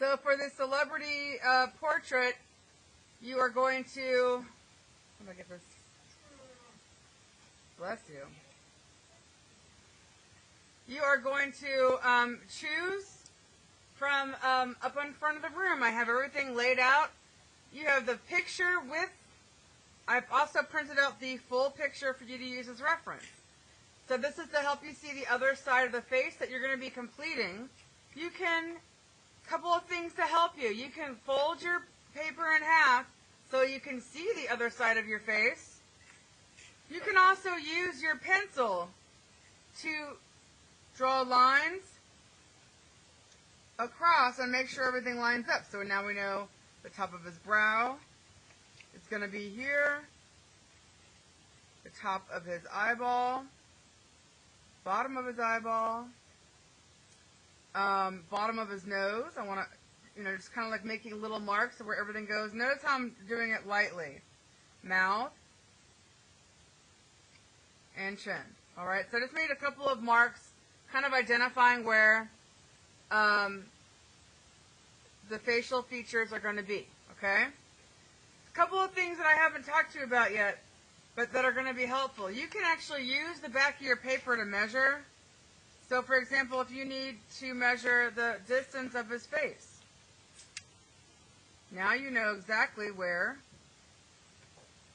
So for the celebrity portrait, you are going to, how do I get this? Bless you. You are going to choose from up in front of the room. I have everything laid out. You have the picture with, I've also printed out the full picture for you to use as reference. So this is to help you see the other side of the face that you're going to be completing. You can, couple of things to help you. You can fold your paper in half so you can see the other side of your face. You can also use your pencil to draw lines across and make sure everything lines up. So now we know the top of his brow. It's going to be here. The top of his eyeball. Bottom of his eyeball. Bottom of his nose. I want to, just kind of like making little marks of where everything goes. Notice how I'm doing it lightly. Mouth. And chin. Alright, so I just made a couple of marks, kind of identifying where the facial features are going to be. Okay? A couple of things that I haven't talked to you about yet, but that are going to be helpful. You can actually use the back of your paper to measure. So, for example, if you need to measure the distance of his face, now you know exactly where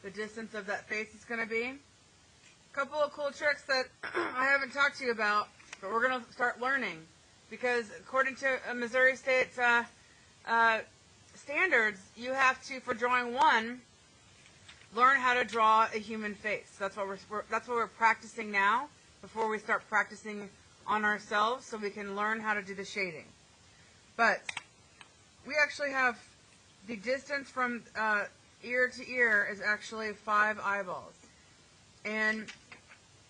the distance of that face is going to be. A couple of cool tricks that I haven't talked to you about, but we're going to start learning. Because according to Missouri State standards, you have to, for drawing one, learn how to draw a human face. That's what we're practicing now before we start practicing on ourselves, so we can learn how to do the shading. But we actually have the distance from ear to ear is actually 5 eyeballs. And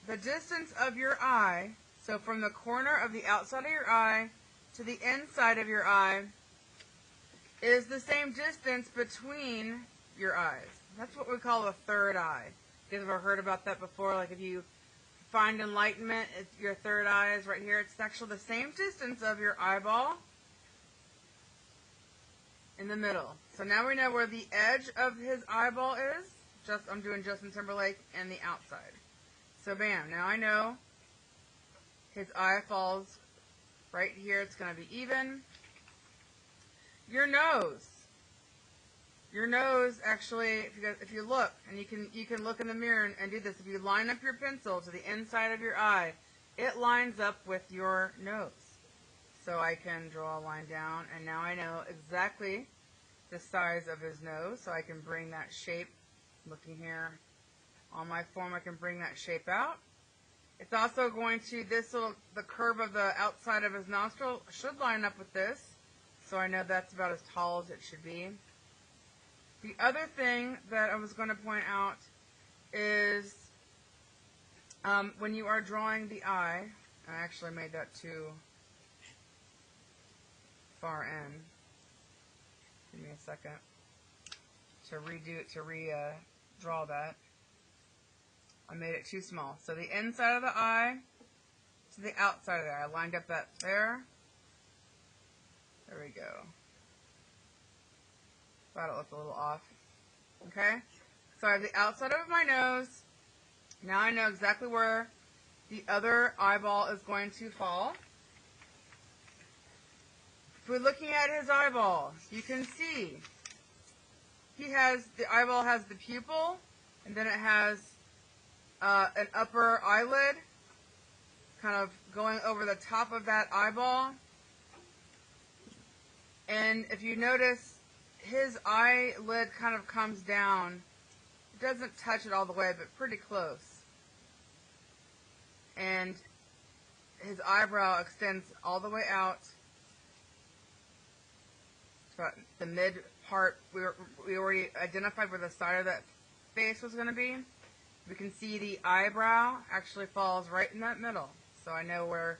the distance of your eye, so from the corner of the outside of your eye to the inside of your eye, is the same distance between your eyes. That's what we call a third eye. You guys have ever heard about that before? Like if you find enlightenment, your third eye is right here. It's actually the same distance of your eyeball in the middle. So now we know where the edge of his eyeball is. I'm doing Justin Timberlake and the outside. So bam, now I know his eye falls right here. It's going to be even. Your nose. Your nose actually, if you look, and you can look in the mirror and do this. If you line up your pencil to the inside of your eye, it lines up with your nose. So I can draw a line down, and now I know exactly the size of his nose, so I can bring that shape. Looking here on my form, I can bring that shape out. It's also going to, the curve of the outside of his nostril should line up with this, so I know that's about as tall as it should be. The other thing that I was going to point out is when you are drawing the eye, I actually made that too far in. Give me a second to draw that. I made it too small. So the inside of the eye to the outside of the eye. I lined up that there. There we go. Thought it looked a little off. Okay? So I have the outside of my nose. Now I know exactly where the other eyeball is going to fall. If we're looking at his eyeball, you can see the eyeball has the pupil, and then it has an upper eyelid kind of going over the top of that eyeball. And if you notice, his eyelid kind of comes down. It doesn't touch it all the way, but pretty close. And his eyebrow extends all the way out to about the mid part. We already identified where the side of that face was going to be. We can see the eyebrow actually falls right in that middle. So I know where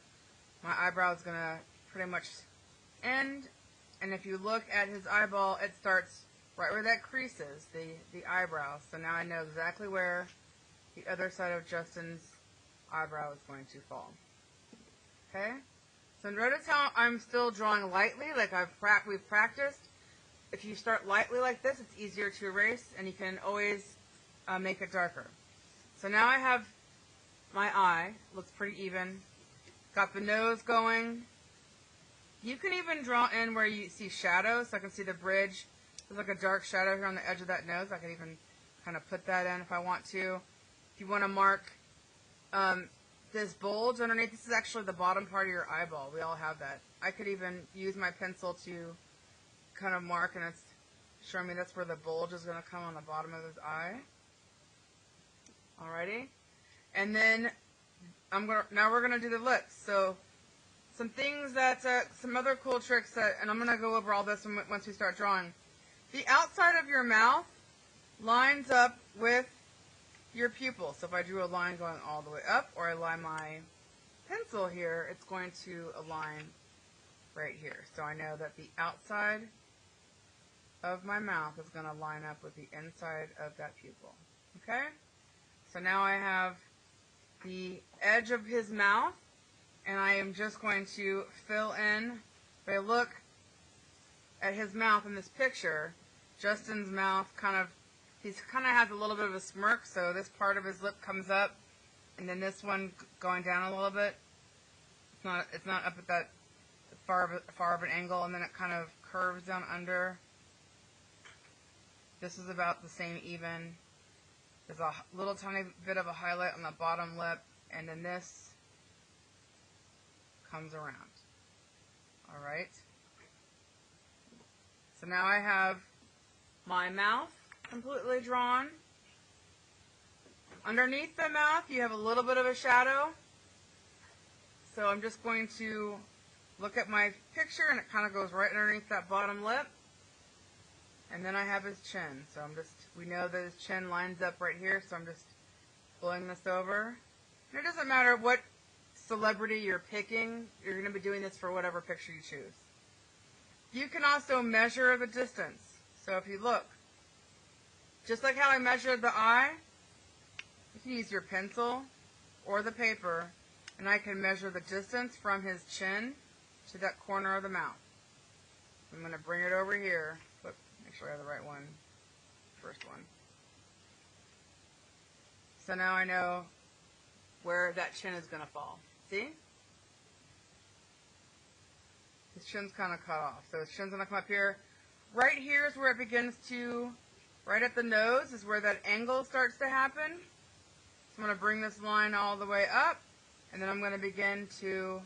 my eyebrow is going to pretty much end. And if you look at his eyeball, it starts right where that crease is, the eyebrow. So now I know exactly where the other side of Justin's eyebrow is going to fall. Okay? So notice how I'm still drawing lightly, like we've practiced. If you start lightly like this, it's easier to erase, and you can always make it darker. So now I have my eye, looks pretty even. Got the nose going. You can even draw in where you see shadows, so I can see the bridge. There's like a dark shadow here on the edge of that nose. I can even kind of put that in if I want to. If you want to mark this bulge underneath, this is actually the bottom part of your eyeball. We all have that. I could even use my pencil to kind of mark, and it's showing me that's where the bulge is going to come on the bottom of his eye. Alrighty. And then now we're going to do the lips. So some things that, some other cool tricks that, and I'm going to go over all this once we start drawing. The outside of your mouth lines up with your pupil. So if I drew a line going all the way up, or I line my pencil here, it's going to align right here. So I know that the outside of my mouth is going to line up with the inside of that pupil. Okay? So now I have the edge of his mouth, and I am just going to fill in. If I look at his mouth in this picture, Justin's mouth kind of has a little bit of a smirk, so this part of his lip comes up, and then this one going down a little bit. It's not up at that far of an angle, and then it kind of curves down under. This is about the same even. There's a little tiny bit of a highlight on the bottom lip, and then this comes around. Alright? So now I have my mouth completely drawn. Underneath the mouth, you have a little bit of a shadow. So I'm just going to look at my picture, and it kind of goes right underneath that bottom lip. And then I have his chin. So we know that his chin lines up right here, so I'm just blowing this over. And it doesn't matter what celebrity you're picking, you're going to be doing this for whatever picture you choose. You can also measure the distance. So if you look, just like how I measured the eye, you can use your pencil or the paper, and I can measure the distance from his chin to that corner of the mouth. I'm going to bring it over here. Whoop, make sure I have the right one. First one. So now I know where that chin is going to fall. See? His chin's kind of cut off. So his chin's going to come up here. Right here is where it begins to, right at the nose is where that angle starts to happen. So I'm going to bring this line all the way up, and then I'm going to begin to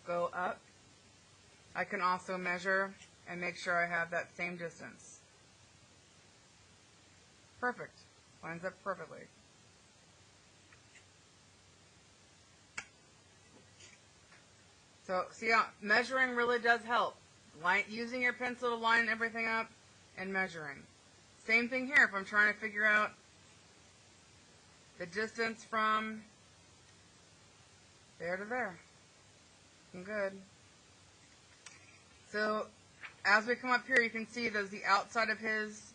go up. I can also measure and make sure I have that same distance. Perfect. Lines up perfectly. So see how measuring really does help. Using your pencil to line everything up and measuring. Same thing here if I'm trying to figure out the distance from there to there. Looking good. So as we come up here, you can see there's the outside of his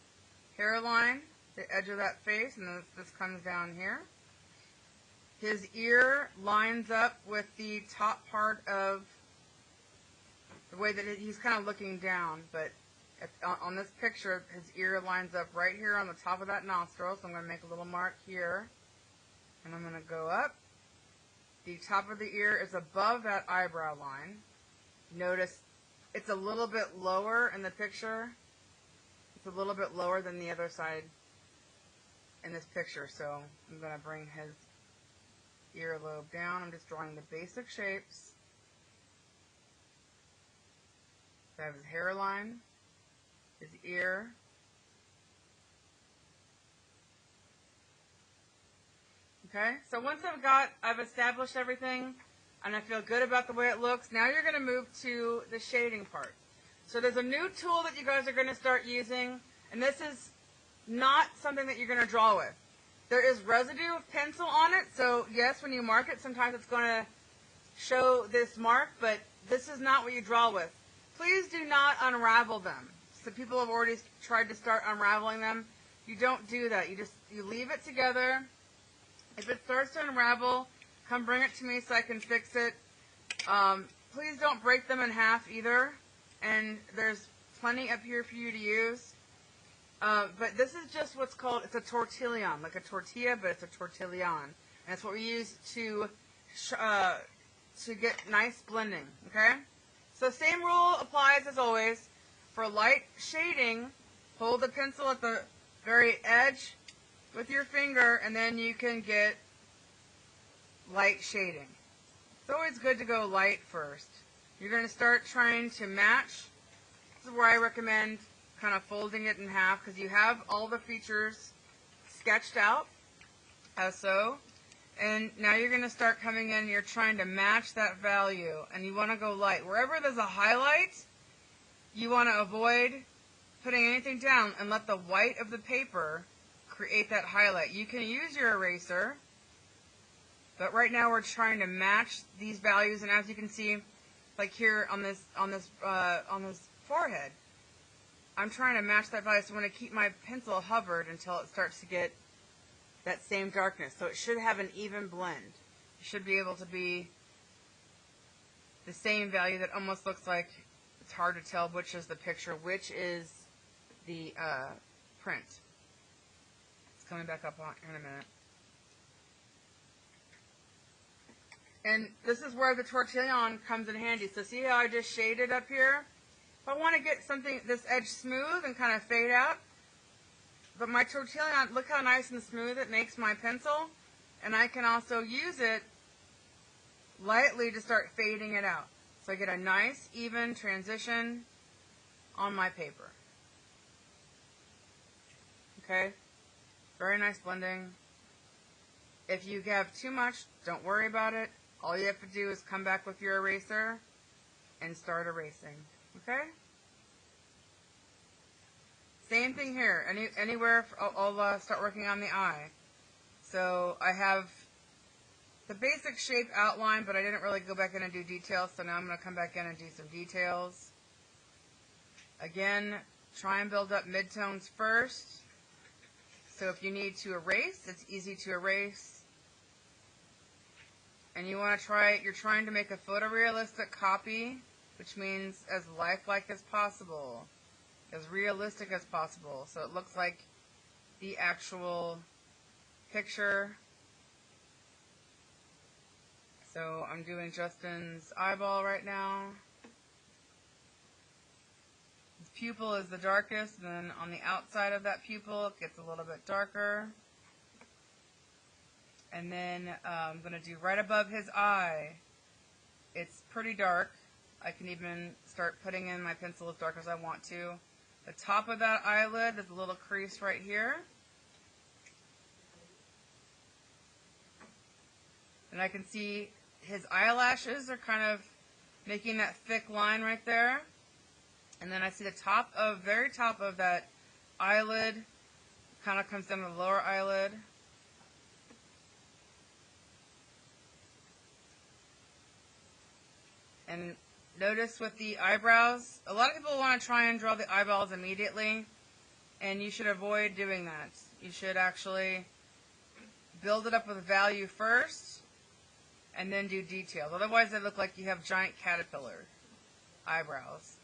hairline, the edge of that face, and then this comes down here. His ear lines up with the top part of the way that he's kind of looking down, but on this picture, his ear lines up right here on the top of that nostril, so I'm going to make a little mark here, and I'm going to go up. The top of the ear is above that eyebrow line. Notice it's a little bit lower in the picture. It's a little bit lower than the other side in this picture, so I'm going to bring his earlobe down. I'm just drawing the basic shapes. So I have his hairline, his ear, okay? So once I've established everything, and I feel good about the way it looks, now you're going to move to the shading part. So there's a new tool that you guys are going to start using, and this is not something that you're going to draw with. There is residue of pencil on it, so yes, when you mark it, sometimes it's going to show this mark, but this is not what you draw with. Please do not unravel them. So people have already tried to start unraveling them. You don't do that. You leave it together. If it starts to unravel, come bring it to me so I can fix it. please don't break them in half either. And there's plenty up here for you to use. But this is just what's called, it's a tortillon, like a tortilla, but it's a tortillon. And that's what we use to get nice blending, okay? So same rule applies as always. For light shading, hold the pencil at the very edge with your finger, and then you can get light shading. It's always good to go light first. You're going to start trying to match. This is where I recommend kind of folding it in half, because you have all the features sketched out, as so. And now you're going to start coming in, you're trying to match that value, and you want to go light. Wherever there's a highlight, you want to avoid putting anything down and let the white of the paper create that highlight. You can use your eraser, but right now we're trying to match these values, and as you can see, like here on this forehead, I'm trying to match that value, so I'm going to keep my pencil hovered until it starts to get that same darkness. So it should have an even blend. It should be able to be the same value that almost looks like it's hard to tell which is the picture, which is the print. It's coming back up in a minute. And this is where the tortillon comes in handy. So see how I just shaded up here? If I want to get something, this edge smooth and kind of fade out, but my tortillon, look how nice and smooth it makes my pencil. And I can also use it lightly to start fading it out. So I get a nice, even transition on my paper. Okay? Very nice blending. If you have too much, don't worry about it. All you have to do is come back with your eraser and start erasing. Okay? Same thing here. Anywhere, I'll start working on the eye. So I have the basic shape outline, but I didn't really go back in and do details, so now I'm going to come back in and do some details. Again, try and build up midtones first. So if you need to erase, it's easy to erase. And you want to try, you're trying to make a photorealistic copy, which means as lifelike as possible, as realistic as possible, so it looks like the actual picture. So I'm doing Justin's eyeball right now. His pupil is the darkest, and then on the outside of that pupil it gets a little bit darker. And then I'm going to do right above his eye. It's pretty dark. I can even start putting in my pencil as dark as I want to. The top of that eyelid, there's a little crease right here. And I can see his eyelashes are kind of making that thick line right there. And then I see the top of, very top of that eyelid kind of comes down to the lower eyelid. And notice with the eyebrows, a lot of people want to try and draw the eyeballs immediately, and you should avoid doing that. You should actually build it up with value first, and then do details. Otherwise, they look like you have giant caterpillar eyebrows.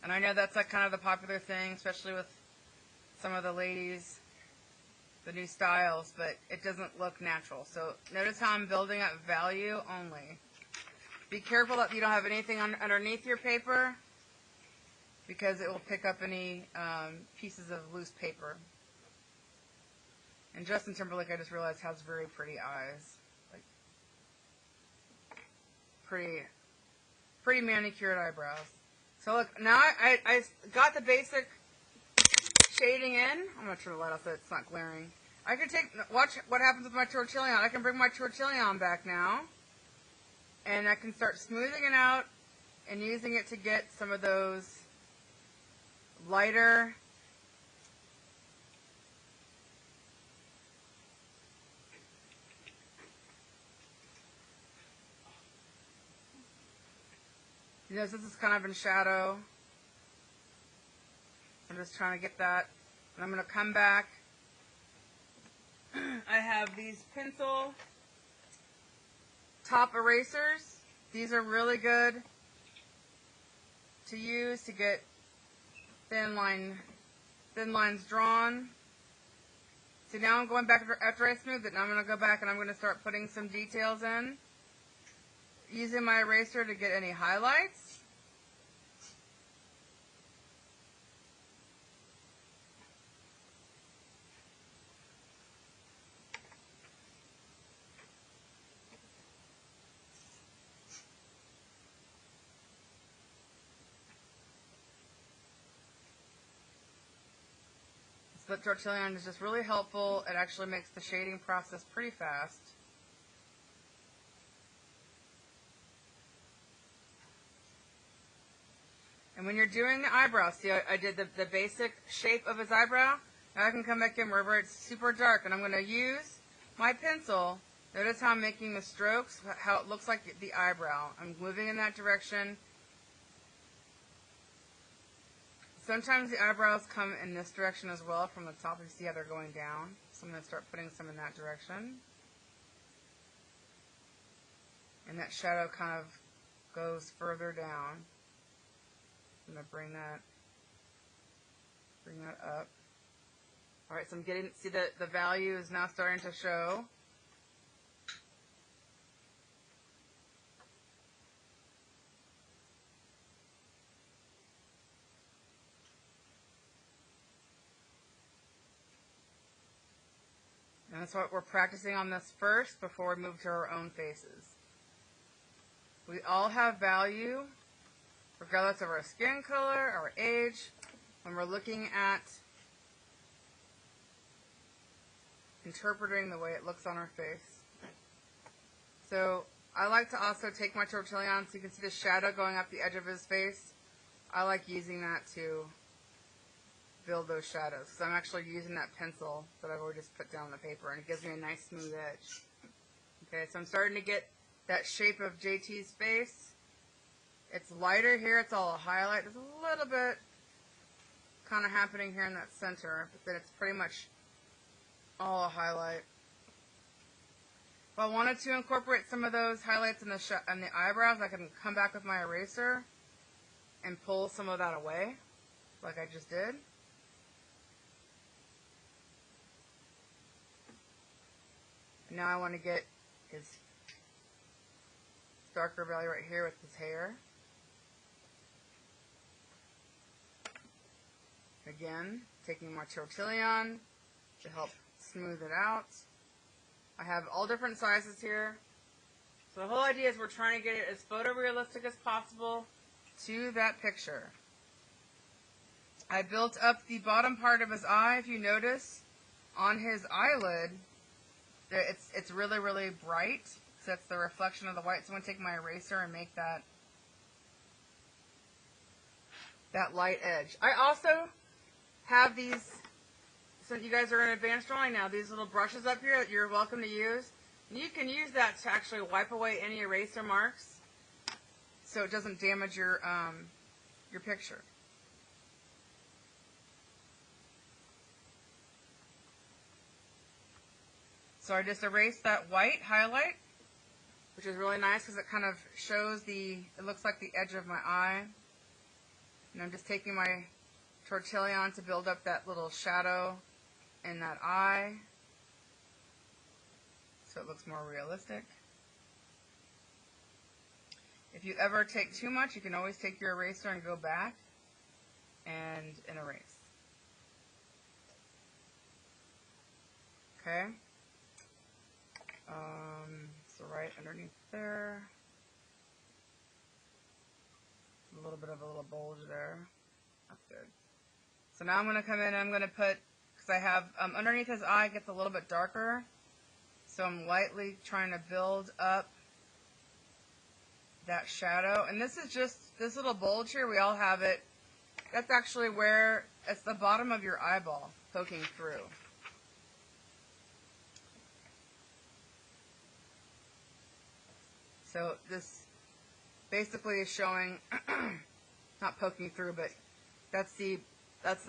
And I know that's like kind of the popular thing, especially with some of the ladies, the new styles, but it doesn't look natural. So notice how I'm building up value only. Be careful that you don't have anything underneath your paper, because it will pick up any pieces of loose paper. And Justin Timberlake, I just realized, has very pretty eyes. Like, pretty manicured eyebrows. So look, now I got the basic shading in. I'm going to turn the light off so it's not glaring. I can watch what happens with my tortillon. I can bring my tortillon back now. And I can start smoothing it out and using it to get some of those lighter this is kind of in shadow. I'm just trying to get that. And I'm going to come back. I have these pencil top erasers, These are really good to use to get thin lines drawn. So now I'm going back after I smoothed it. Now I'm going to go back and I'm going to start putting some details in. Using my eraser to get any highlights. Split tortillon is just really helpful. It actually makes the shading process pretty fast. And when you're doing the eyebrow, see I did the basic shape of his eyebrow. Now I can come back in wherever it's super dark, and I'm going to use my pencil. Notice how I'm making the strokes, how it looks like the eyebrow. I'm moving in that direction. Sometimes the eyebrows come in this direction as well from the top. You see how they're going down. So I'm going to start putting some in that direction. And that shadow kind of goes further down. I'm going to bring that up. Alright, so I'm getting, see the value is now starting to show. And that's what we're practicing on this first before we move to our own faces. We all have value, regardless of our skin color, our age, when we're looking at interpreting the way it looks on our face. So I like to also take my tortillon so you can see the shadow going up the edge of his face. I like using that to build those shadows. So I'm actually using that pencil that I've already just put down on the paper, and it gives me a nice smooth edge. Okay, so I'm starting to get that shape of JT's face. It's lighter here, it's all a highlight. There's a little bit kind of happening here in that center, but then it's pretty much all a highlight. If I wanted to incorporate some of those highlights in the eyebrows, I can come back with my eraser and pull some of that away, like I just did. And now I want to get his darker value right here with his hair. Again, taking my tortillon to help smooth it out. I have all different sizes here. So the whole idea is we're trying to get it as photorealistic as possible to that picture. I built up the bottom part of his eye. If you notice, on his eyelid, it's really, really bright. So that's the reflection of the white. So I'm going to take my eraser and make that light edge. I also have these, since you guys are in advanced drawing now, these little brushes up here that you're welcome to use. And you can use that to actually wipe away any eraser marks so it doesn't damage your picture. So I just erased that white highlight, which is really nice because it kind of shows it looks like the edge of my eye. And I'm just taking my tortillon to build up that little shadow in that eye so it looks more realistic. If you ever take too much, you can always take your eraser and go back and erase. Okay? So right underneath there, a little bit of a little bulge there. That's good. So now I'm going to come in and I'm going to put, because I have, underneath his eye it gets a little bit darker, so I'm lightly trying to build up that shadow. And this is just, this little bulge here, we all have it. That's actually where, it's the bottom of your eyeball poking through. So this basically is showing, not poking through, but that's the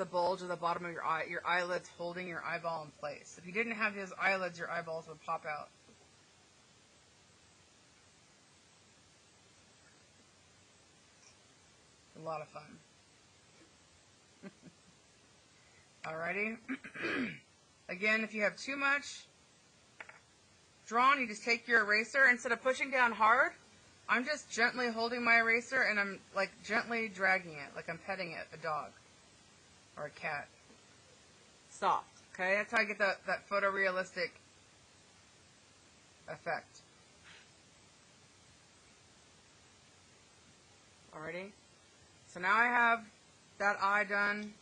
bulge at the bottom of your eye. Your eyelid's holding your eyeball in place. If you didn't have those eyelids, your eyeballs would pop out. A lot of fun. Alrighty. Again, if you have too much drawn, you just take your eraser. Instead of pushing down hard, I'm just gently holding my eraser and I'm like gently dragging it, like I'm petting it, a dog or a cat. Soft, okay? That's how I get that photorealistic effect. Alrighty. So now I have that eye done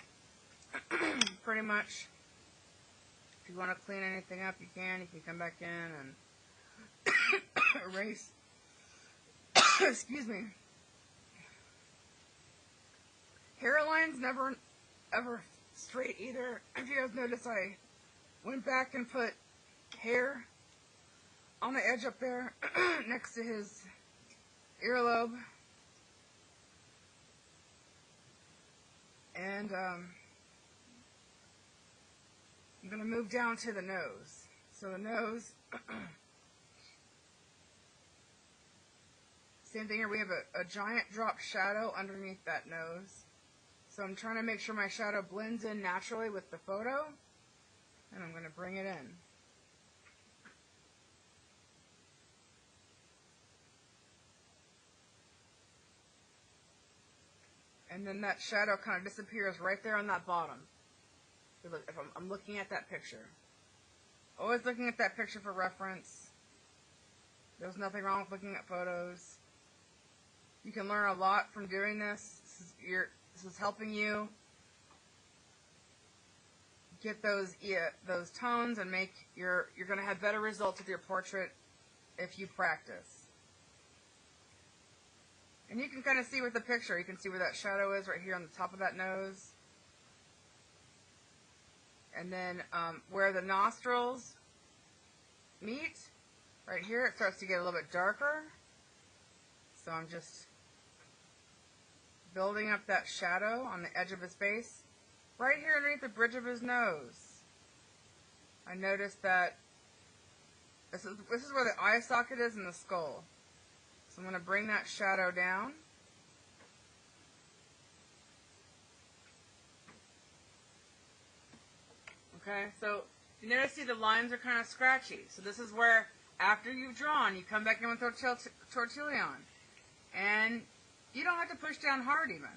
pretty much. If you want to clean anything up, you can. You can come back in and erase. Excuse me. Hairline's never ever straight either. If you guys notice, I went back and put hair on the edge up there next to his earlobe. And I'm going to move down to the nose. So the nose, same thing here, we have a giant drop shadow underneath that nose. So I'm trying to make sure my shadow blends in naturally with the photo, and I'm going to bring it in. And then that shadow kind of disappears right there on that bottom. If I'm looking at that picture. Always looking at that picture for reference. There's nothing wrong with looking at photos. You can learn a lot from doing this. This is helping you get those tones and you're going to have better results with your portrait if you practice. And you can kind of see with the picture, you can see where that shadow is right here on the top of that nose. And then where the nostrils meet, right here, it starts to get a little bit darker. So I'm just building up that shadow on the edge of his face. Right here underneath the bridge of his nose. I noticed that this is where the eye socket is in the skull. So I'm going to bring that shadow down. Okay, so you notice the lines are kind of scratchy. So this is where, after you've drawn, you come back in with tortillon. And you don't have to push down hard even.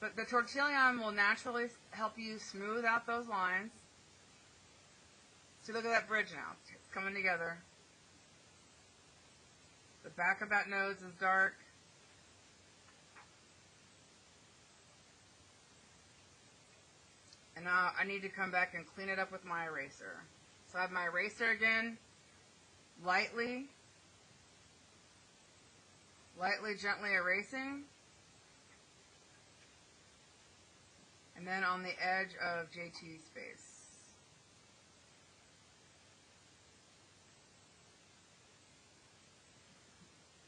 But the tortillon will naturally help you smooth out those lines. See, look at that bridge now. It's coming together. The back of that nose is dark. And now I need to come back and clean it up with my eraser. So I have my eraser again, lightly, gently erasing. And then on the edge of JT's face.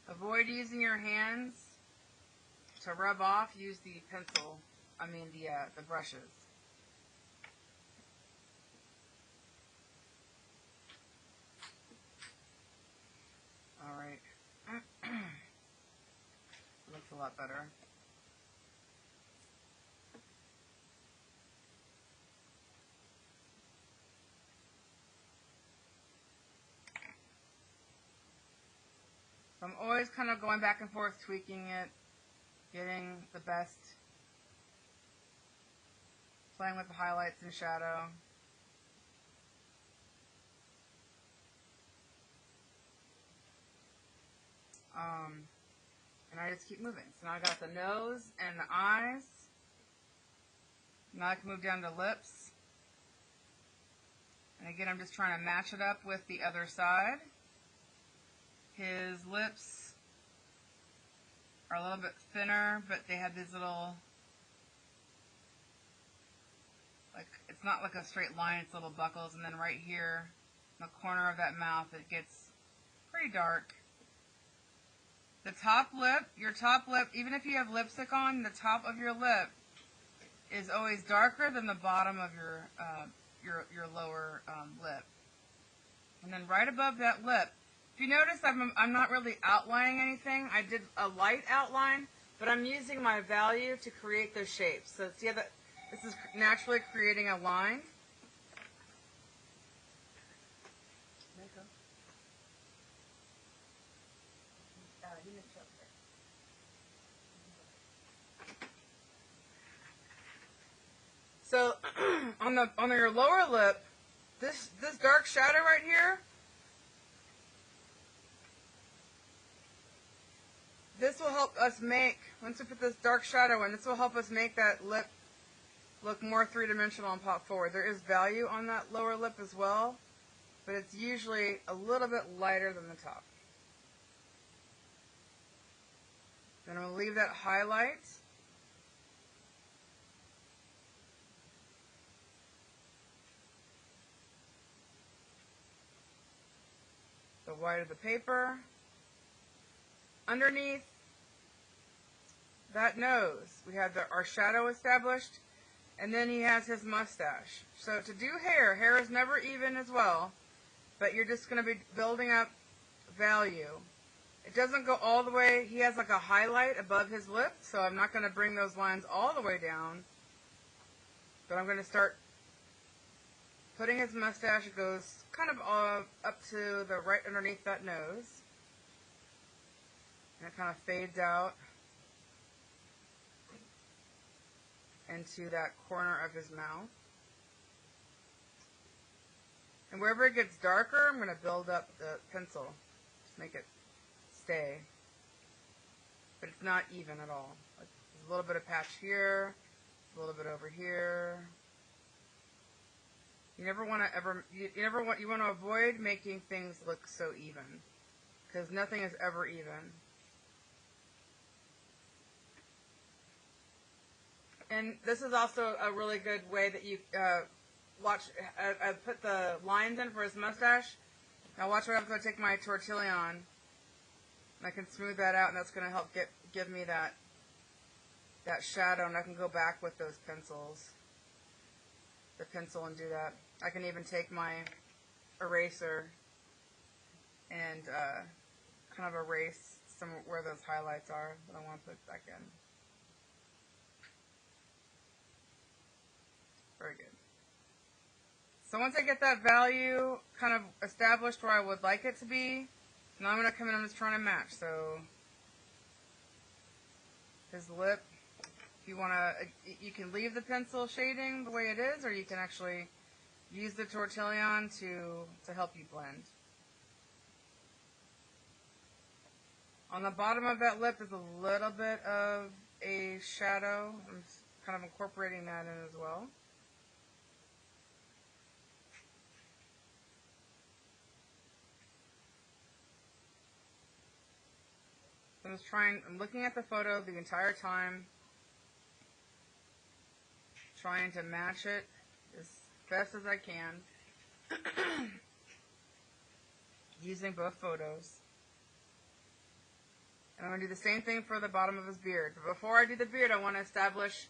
Avoid using your hands to rub off. Use the pencil, the brushes. Alright. Looks a lot better. So I'm always kind of going back and forth, tweaking it, getting the best, playing with the highlights and shadow. And I just keep moving. So now I got the nose and the eyes. Now I can move down to lips. And again, I'm just trying to match it up with the other side. His lips are a little bit thinner, but they have these little, it's not like a straight line, it's little buckles. And then right here, in the corner of that mouth, it gets pretty dark. The top lip, your top lip, even if you have lipstick on, the top of your lip is always darker than the bottom of your lower lip. And then right above that lip, if you notice, I'm not really outlining anything. I did a light outline, but I'm using my value to create those shapes. So see how that this is naturally creating a line. So on your lower lip, this dark shadow right here, this will help us make, once we put this dark shadow in, this will help us make that lip look more three-dimensional and pop forward. There is value on that lower lip as well, but it's usually a little bit lighter than the top. Then I'm going to leave that highlight. The white of the paper. Underneath that nose, we have our shadow established, and then he has his mustache. So to do hair is never even as well, but you're just going to be building up value. It doesn't go all the way, he has like a highlight above his lip, so I'm not going to bring those lines all the way down, but I'm going to start putting his mustache. It goes kind of up to the right underneath that nose. And it kind of fades out into that corner of his mouth. And wherever it gets darker, I'm going to build up the pencil. Just make it stay. But it's not even at all. There's a little bit of patch here, a little bit over here. You never want to you want to avoid making things look so even, because nothing is ever even. And this is also a really good way that you watch. I put the lines in for his mustache. Now watch what I'm going to take my tortillon, and I can smooth that out, and that's going to help give me that shadow, and I can go back with those pencils. The pencil and do that. I can even take my eraser and kind of erase some where those highlights are that I want to put back in. Very good. So once I get that value kind of established where I would like it to be, now I'm going to come in and I'm just trying to match. So his lip, if you want to, you can leave the pencil shading the way it is, or you can actually use the tortillon to help you blend. On the bottom of that lip is a little bit of a shadow. I'm just kind of incorporating that in as well. I'm looking at the photo the entire time, trying to match it as best as I can, using both photos. And I'm going to do the same thing for the bottom of his beard. But before I do the beard, I want to establish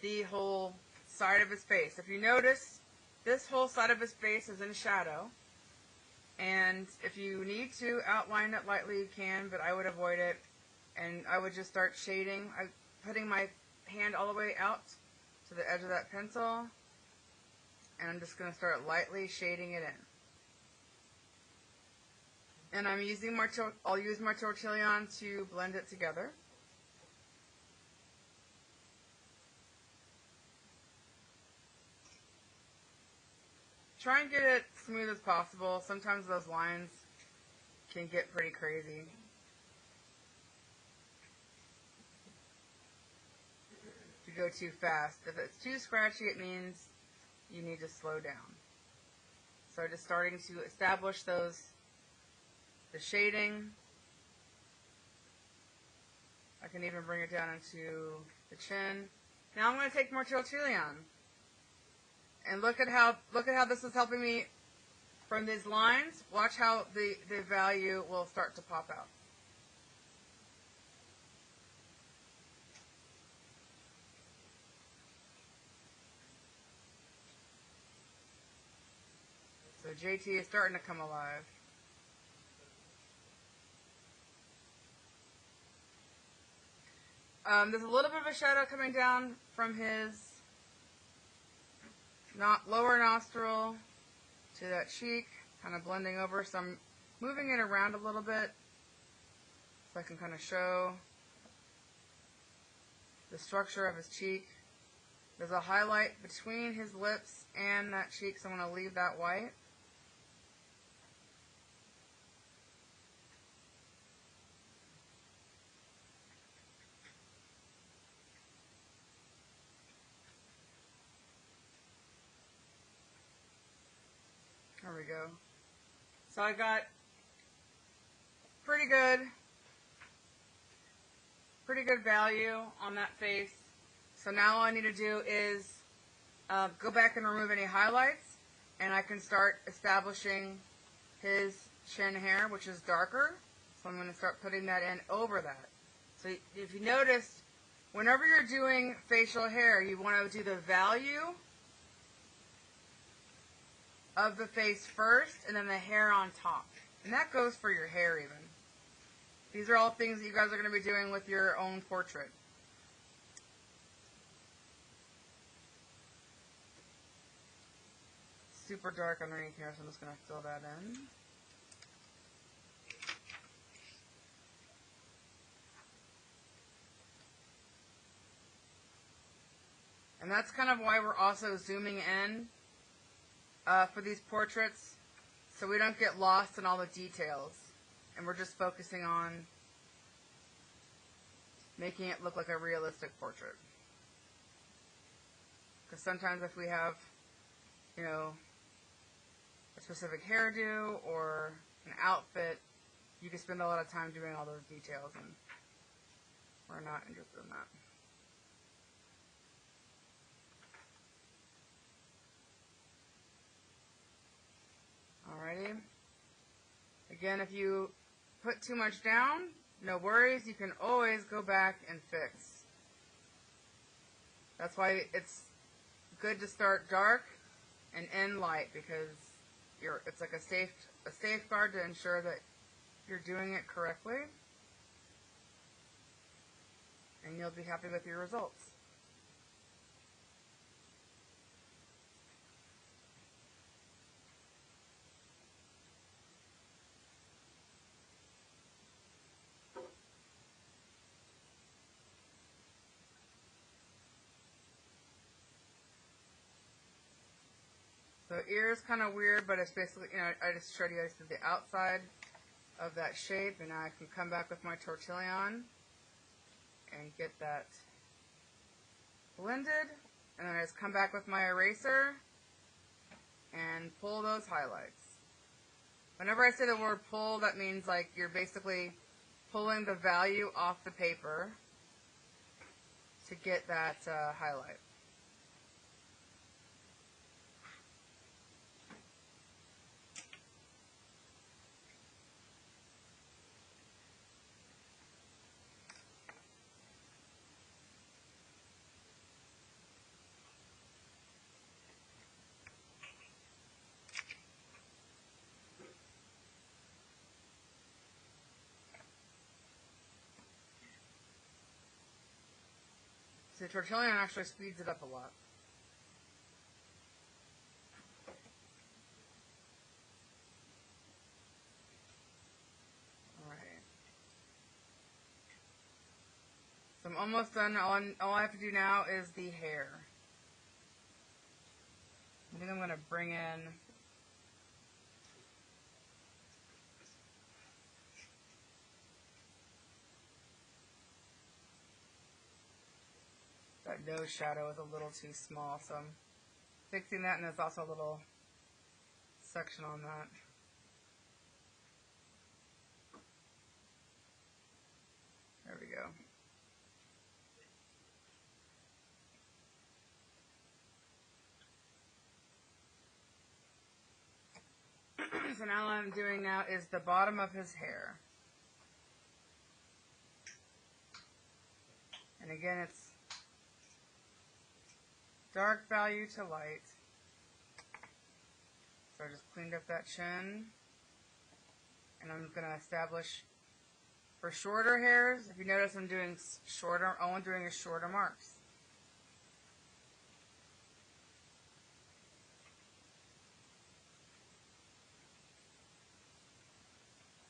the whole side of his face. If you notice, this whole side of his face is in shadow. And if you need to outline it lightly, you can, but I would avoid it. And I would just start shading. I'm putting my hand all the way out to the edge of that pencil. And I'm just going to start lightly shading it in. And I'm using I'll use my tortillon to blend it together. Try and get it smooth as possible. Sometimes those lines can get pretty crazy. If you go too fast. If it's too scratchy, it means you need to slow down. So just starting to establish the shading. I can even bring it down into the chin. Now I'm going to take more tortillon. And look at how this is helping me from these lines. Watch how the value will start to pop out. So JT is starting to come alive. There's a little bit of a shadow coming down from his lower nostril to that cheek, kind of blending over. So I'm moving it around a little bit so I can kind of show the structure of his cheek. There's a highlight between his lips and that cheek, so I'm going to leave that white. There we go. So I got pretty good value on that face. So now all I need to do is go back and remove any highlights, and I can start establishing his chin hair, which is darker. So I'm going to start putting that in over that. So if you noticed, whenever you're doing facial hair, you want to do the value of the face first, and then the hair on top. And that goes for your hair even. These are all things that you guys are going to be doing with your own portrait. Super dark underneath here, so I'm just going to fill that in. And that's kind of why we're also zooming in for these portraits, so we don't get lost in all the details. And we're just focusing on making it look like a realistic portrait. Because sometimes if we have, you know, a specific hairdo or an outfit, you can spend a lot of time doing all those details, and we're not interested in that. Alrighty. Again, if you put too much down, no worries. You can always go back and fix. That's why it's good to start dark and end light, because it's like a safeguard to ensure that you're doing it correctly, and you'll be happy with your results. So ear is kind of weird, but it's basically, you know, I just showed you guys to the outside of that shape, and now I can come back with my tortillon and get that blended, and then I just come back with my eraser and pull those highlights. Whenever I say the word pull, that means like you're basically pulling the value off the paper to get that highlight. So the tortillon actually speeds it up a lot. Alright. So I'm almost done. All I have to do now is the hair. I think I'm going to bring in that nose shadow is a little too small, so I'm fixing that, and there's also a little section on that. There we go. So now what I'm doing now is the bottom of his hair. And again, it's dark value to light. So I just cleaned up that chin. And I'm going to establish For shorter hairs, if you notice I'm doing shorter, all I'm doing is shorter marks.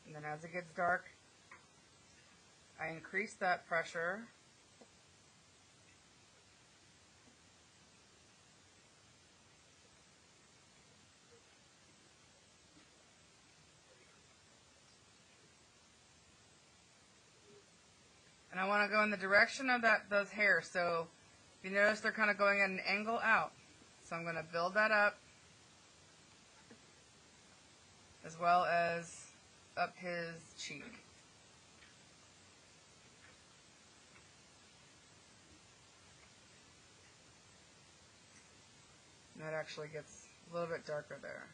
And then as it gets dark, I increase that pressure. And I want to go in the direction of those hairs. So if you notice they're kind of going at an angle out. So I'm going to build that up as well as up his cheek. And that actually gets a little bit darker there.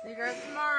See you guys tomorrow.